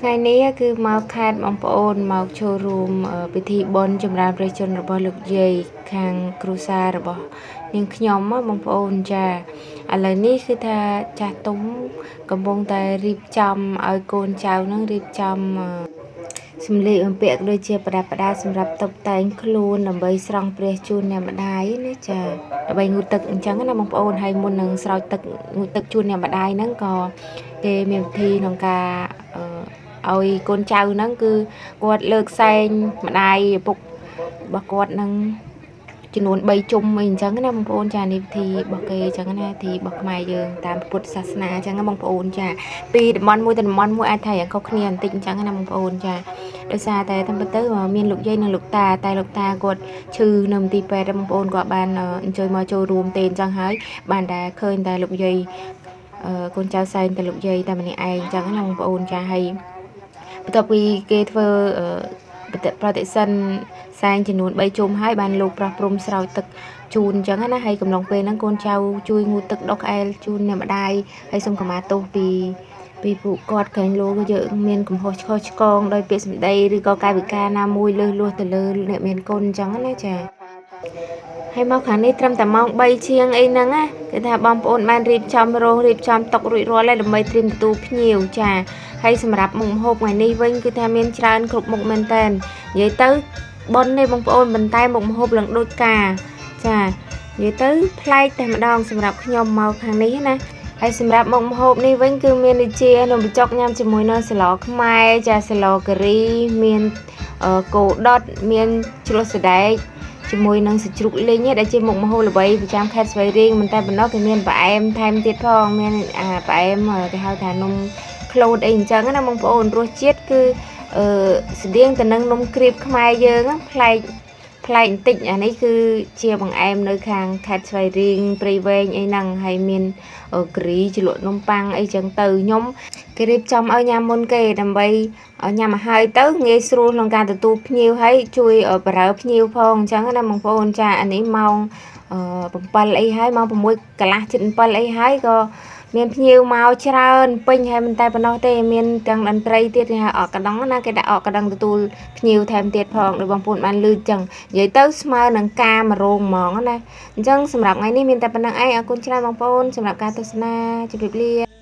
ថ្ងៃនេះគឺមកខេត្តបងប្អូនមកចូលរួមពិធីបុណ្យចម្រើនព្រះជន្មរបស់លោកយាយខាងគ្រួសាររបស់នាងខ្ញុំបងប្អូនចាឥឡូវនេះគឺថាចាស់ទុំកំពុងតែរៀបចំឲ្យកូនចៅនឹងរៀបចំសម្លៀកបំពាក់ដូចជាប្រដាប់ប្រដាសម្រាប់តុបតែងខ្លួនដើម្បីស្រង់ព្រះជូនអ្នកម្ដាយណាចាដើម្បីងូតទឹកអញ្ចឹងណាបងប្អូនហើយមុននឹងស្រោចទឹកងូតទឹកជូនអ្នកម្ដាយហ្នឹងក៏គេមានពិធីក្នុងការឲ្យកូនចៅហ្នឹងគឺគាត់លើកសែងម្ដាយឪពុករបស់គាត់នឹងចំនួន3ជុំអីអញ្ចឹងណាបងប្អូនចានេះពិធីរបស់គេអញ្ចឹងណាពិធីរបស់ខ្មែរយើងតាមពុទ្ធសាសនាអញ្ចឹងណាបងប្អូនចាពីតំបន់មួយទៅតំបន់មួយអាចថាយ៉ាងខុសគ្នាបន្តិចអញ្ចឹងណាបងប្អូនចាដោយសារតែតាមពិតទៅមានលោកយាយនិងលោកតាតែលោកតាគាត់ឈឺនៅមន្ទីរពេទ្យបងប្អូនគាត់បានអញ្ជើញមកចូលរួមទេអញ្ចឹងហើយបានតែឃើញតែលោកយាយកូនចៅសែងតែលោកយាយតែម្នាក់ឯងអញ្ចឹងណាបងប្អូនចាហើយបន្ទាប់ពីគេធ្វើប្រតិសិនសែងចំនួន3ជុំហើយបានលោកប្រោះព្រំស្រោចទឹកជូនអញ្ចឹងណាហើយកំឡុងពេលហ្នឹងកូនចៅជួយងូតទឹកដុសក្អែលជូនអ្នកម្ដាយហើយសូមខមាទោសពីពួកគាត់ក្រែងលោកយើងមានកំហុសឆ្គងឆ្គងដោយពាក្យសម្ដីឬក៏កាយវិការណាមួយលើសលួសទៅលើអ្នកមានកូនអញ្ចឹងណាចាហើយមកខាងនេះត្រឹមតែម៉ោង3ជាងអីហ្នឹងណាគេថាបងប្អូនបានរៀបចំតុករួចរាល់ហើយដើម្បីត្រៀមទទួលភ្ញៀវចាហើយសម្រាប់មុខម្ហូបថ្ងៃនេះវិញគឺថាមានច្រើនគ្រប់មុខមែនតើនិយាយទៅប៉ុននេះបងប្អូនបន្តែមុខម្ហូបឡើងដូចការចានិយាយទៅប្លែកតែម្ដងសម្រាប់ខ្ញុំមកខាងនេះណាហើយសម្រាប់មុខម្ហូបនេះវិញគឺមានដូចជានំបញ្ចុកញ៉ាំជាមួយនៅស្លខ្មែរចាស្លការីមានគោដុតមានជ្រក់សណ្ដែកជាមួយនឹងសាច់ជ្រូកលីងដែលជាមុខម្ហូបល្បីប្រចាំខេត្តស្វាយរៀងមិនតែប៉ុណ្ណោះគេមានផ្អែមថែមទៀតផងមានផ្អែមគេហៅថានំក្លូតអីអញ្ចឹងណាបងប្អូនរសជាតិគឺស្តៀងទៅនឹងនំក្រៀបខ្មែរយើងប្លែកបន្តិចអានេះគឺជាបង្អែមនៅខាងខេត្តស្វាយរៀងព្រៃវែងអីហ្នឹងហើយមានគ្រីជ្រលក់នំប៉័ងអីចឹងទៅខ្ញុំគេរៀបចំឲ្យញ៉ាំមុនគេដើម្បីញ៉ាំឲ្យហើយទៅងាយស្រួលក្នុងការទទួលភ្ញៀវហើយជួយបរើភ្ញៀវផងអញ្ចឹងណាបងប្អូនចាអានេះម៉ោង7អីហើយម៉ោង6កន្លះជិត7អីហើយក៏មានភ្ញៀវមកច្រើនពេញហើយមិនតែប៉ុណ្ណោះទេមានទាំងតន្ត្រីទៀតគេហៅអកកណ្ដឹងណាគេដាក់អកកណ្ដឹងទទួលភ្ញៀវថែមទៀតផងដោយបងប្អូនបានលឺចឹងនិយាយទៅស្មើនឹងការមករោងហ្មងណាអញ្ចឹងសម្រាប់ថ្ងៃនេះមានតែប៉ុណ្្នឹងឯងអរគុណច្រើនបងប្អូនសម្រាប់ការទស្សនាជម្រាបលា